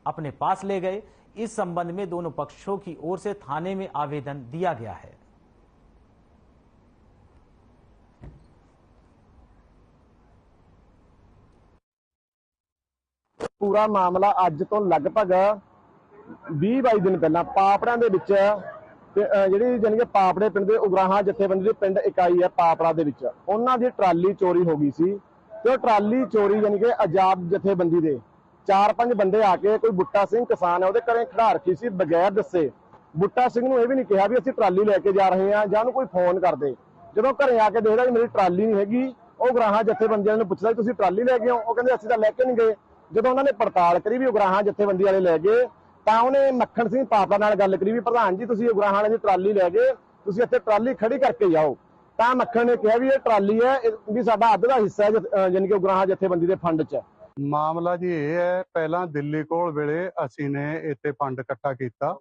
अपने पास ले गए। इस संबंध में दोनों पक्षों की ओर से थाने में आवेदन दिया गया है। पूरा मामला अज तो लगभग 20-22 दिन पहला पापड़ा ਦੇ ਵਿੱਚ ਜਿਹੜੀ ਜਾਨੀ ਕਿ ਪਾਪੜੇ ਪਿੰਡ ਦੇ ਉਗਰਾਹਾਂ ਜਥੇਬੰਦੀ ਦੀ ਪਿੰਡ ਇਕਾਈ ਹੈ ਪਾਪੜਾ ਦੇ ਵਿੱਚ ਉਹਨਾਂ ਦੀ ਟਰਾਲੀ ਚੋਰੀ ਹੋ ਗਈ ਸੀ ਤੇ ਉਹ ਟਰਾਲੀ ਚੋਰੀ ਜਾਨੀ ਕਿ ਆਜ਼ਾਦ ਜਥੇਬੰਦੀ ਦੇ 4-5 ਬੰਦੇ ਆ ਕੇ ਕੋਈ ਬੁੱਟਾ ਸਿੰਘ ਕਿਸਾਨ ਹੈ ਉਹਦੇ ਘਰੇ ਖੜਾ ਰੱਖੀ ਸੀ ਬਗੈਰ ਦੱਸੇ। ਬੁੱਟਾ ਸਿੰਘ ਨੂੰ ਇਹ ਵੀ ਨਹੀਂ ਕਿਹਾ ਵੀ ਅਸੀਂ ਟਰਾਲੀ ਲੈ ਕੇ ਜਾ ਰਹੇ ਹਾਂ ਜਾਂ ਉਹਨੂੰ ਕੋਈ ਫੋਨ ਕਰਦੇ। ਜਦੋਂ ਘਰੇ ਆ ਕੇ ਦੇਖਦਾ ਵੀ ਮੇਰੀ ਟਰਾਲੀ ਨਹੀਂ ਹੈਗੀ ਉਹ ਉਗਰਾਹਾਂ ਜਥੇਬੰਦੀਆਂ ਨੂੰ ਪੁੱਛਦਾ ਤੁਸੀਂ ਟਰਾਲੀ ਲੈ ਗਏ ਹੋ? ਉਹ ਕਹਿੰਦੇ ਅਸੀਂ ਤਾਂ ਲੈ ਕੇ ਨਹੀਂ ਗਏ। ਜਦੋਂ ਉਹਨਾਂ ਨੇ ਪੜਤਾਲ ਕਰੀ ਵੀ ਉਗਰਾਹਾਂ ਜਥੇਬੰਦੀ ਵਾਲੇ ਲੈ ਗਏ ਤਾਂ ਉਹਨੇ ਮੱਖਣ ਸਿੰਘ ਪਾਪੜਾ ਨਾਲ ਗੱਲ ਕਰੀ ਵੀ ਪ੍ਰਧਾਨ ਜੀ ਤੁਸੀਂ ਉਗਰਾਹਾਂ ਵਾਲੇ ਦੀ ਟਰਾਲੀ ਲੈ ਗਏ, ਤੁਸੀਂ ਇੱਥੇ ਟਰਾਲੀ ਖੜੀ ਕਰਕੇ ਜਾਓ। ਤਾਂ ਮੱਖਣ ਨੇ ਕਿਹਾ ਵੀ ਇਹ ਟਰਾਲੀ ਹੈ ਵੀ ਸਾਡਾ ਅੱਧ ਦਾ ਹਿੱਸਾ ਹੈ ਯਾਨੀ ਕਿ ਉਗਰਾਹਾਂ ਜਥੇਬੰਦੀ ਦੇ ਫੰਡ 'ਚ। ਮਾਮਲਾ ਜੀ ਇਹ ਹੈ, ਪਹਿਲਾਂ ਦਿੱਲੀ ਕੋਲ ਵੇਲੇ ਅਸੀਂ ਨੇ ਇੱਥੇ ਫੰਡ ਇਕੱਠਾ ਕੀਤਾ।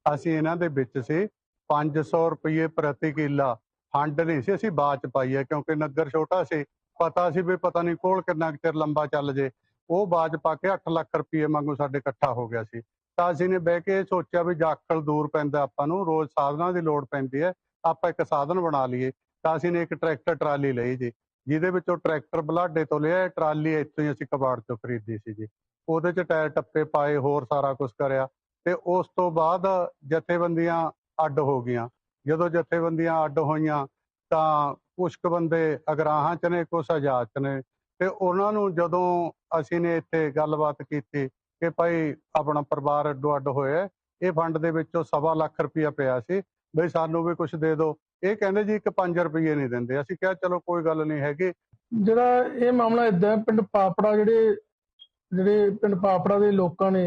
ਅਸੀਂ ਇਹਨਾਂ ਦੇ ਵਿੱਚ ਸੀ 500 ਰੁਪਏ ਪ੍ਰਤੀ ਕਿੱਲਾ ਫੰਡ ਨਹੀਂ ਸੀ, ਅਸੀਂ ਬਾਅਦ 'ਚ ਪਾਈ ਹੈ ਕਿਉਂਕਿ ਨਗਰ ਛੋਟਾ ਸੀ। ਪਤਾ ਸੀ ਵੀ ਪਤਾ ਨਹੀਂ ਕੋਲ ਕਿੰਨਾ ਚਿਰ ਲੰਬਾ ਚੱਲ ਜੇ। ਉਹ ਬਾਅਦ 'ਚ ਪਾ ਕੇ 8 ਲੱਖ ਰੁਪਏ ਵਾਂਗੂ ਸਾਡੇ ਇਕੱਠਾ ਹੋ ਗਿਆ ਸੀ। ਤਾਂ ਅਸੀਂ ਨੇ ਬਹਿ ਕੇ ਸੋਚਿਆ ਵੀ ਜਾਖਲ ਦੂਰ ਪੈਂਦਾ, ਆਪਾਂ ਨੂੰ ਰੋਜ਼ ਸਾਧਨਾਂ ਦੀ ਲੋੜ ਪੈਂਦੀ ਹੈ, ਆਪਾਂ ਇੱਕ ਸਾਧਨ ਬਣਾ ਲਈਏ। ਤਾਂ ਅਸੀਂ ਨੇ ਇੱਕ ਟਰੈਕਟਰ ਟਰਾਲੀ ਲਈ ਜੀ, ਜਿਹਦੇ ਵਿੱਚੋਂ ਟਰੈਕਟਰ ਬਲਾਡੇ ਤੋਂ ਲਿਆ, ਟਰਾਲੀ ਇੱਥੋਂ ਹੀ ਅਸੀਂ ਕਬਾੜ ਤੋਂ ਖਰੀਦੀ ਸੀ ਜੀ। ਉਹਦੇ 'ਚ ਟਾਇਰ ਟੱਪੇ ਪਾਏ, ਹੋਰ ਸਾਰਾ ਕੁਝ ਕਰਿਆ। ਤੇ ਉਸ ਤੋਂ ਬਾਅਦ ਜਥੇਬੰਦੀਆਂ ਅੱਡ ਹੋ ਗਈਆਂ। ਜਦੋਂ ਜਥੇਬੰਦੀਆਂ ਅੱਡ ਹੋਈਆਂ ਤਾਂ ਕੁਛ ਕੁ ਬੰਦੇ ਅਗਰਾਹਾਂ 'ਚ ਨੇ, ਕੁਛ ਆਜ਼ਾਦ 'ਚ ਨੇ। ਤੇ ਉਹਨਾਂ ਨੂੰ ਜਦੋਂ ਅਸੀਂ ਨੇ ਇੱਥੇ ਗੱਲਬਾਤ ਕੀਤੀ ਕਿ ਭਾਈ ਆਪਣਾ ਪਰਿਵਾਰ ਅੱਡੋ ਅੱਡ ਹੋਇਆ, ਇਹ ਫੰਡ ਦੇ ਵਿੱਚੋਂ 1.25 ਲੱਖ ਰੁਪਇਆ ਪਿਆ ਸੀ, ਬਈ ਸਾਨੂੰ ਵੀ ਕੁਛ ਦੇ ਦਿਓ। ਇਹ ਕਹਿੰਦੇ ਜੀ 5 ਰੁਪਏ ਨਹੀਂ ਦਿੰਦੇ। ਅਸੀਂ ਕਿਹਾ ਚਲੋ ਕੋਈ ਗੱਲ ਨਹੀਂ ਹੈਗੀ। ਜਿਹੜਾ ਇਹ ਮਾਮਲਾ ਇਦਾਂ, ਪਿੰਡ ਪਾਪੜਾ ਜਿਹੜੇ ਪਿੰਡ ਪਾਪੜਾ ਦੇ ਲੋਕਾਂ ਨੇ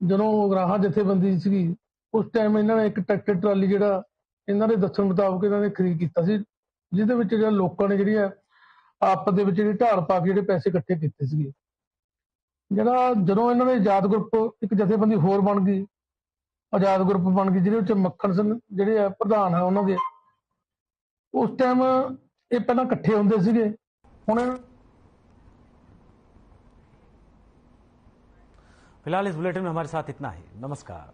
ਜਦੋਂ ਉਗਰਾਹਾਂ ਜਥੇਬੰਦੀ ਸੀਗੀ ਉਸ ਟਾਈਮ ਇਹਨਾਂ ਨੇ ਇੱਕ ਟਰੈਕਟਰ ਟਰਾਲੀ ਜਿਹੜਾ ਇਹਨਾਂ ਦੇ ਦੱਸਣ ਮੁਤਾਬਕ ਇਹਨਾਂ ਨੇ ਖਰੀਦ ਕੀਤਾ ਸੀ, ਜਿਹਦੇ ਵਿੱਚ ਜਿਹੜਾ ਲੋਕਾਂ ਨੇ ਜਿਹੜੀ ਆਪਸ ਦੇ ਵਿੱਚ ਜਿਹੜੀ ਢਾਲ ਪਾ ਕੇ ਜਿਹੜੇ ਪੈਸੇ ਇਕੱਠੇ ਕੀਤੇ ਸੀਗੇ। ਜਿਹੜਾ ਜਦੋਂ ਇਹਨਾਂ ਨੇ ਆਜ਼ਾਦ ਗਰੁੱਪ ਇੱਕ ਜਥੇਬੰਦੀ ਹੋਰ ਬਣ ਗਈ, ਆਜ਼ਾਦ ਗਰੁੱਪ ਬਣ ਗਈ ਜਿਹਦੇ ਵਿੱਚ ਮੱਖਣ ਸਿੰਘ ਜਿਹੜੇ ਆ ਪ੍ਰਧਾਨ ਹੈ ਉਹਨਾਂ ਦੇ, ਉਸ ਟਾਈਮ ਇਹ ਪਹਿਲਾਂ ਇਕੱਠੇ ਹੁੰਦੇ ਸੀਗੇ। ਹੁਣ फिलहाल इस बुलेटिन में हमारे साथ इतना ही। नमस्कार।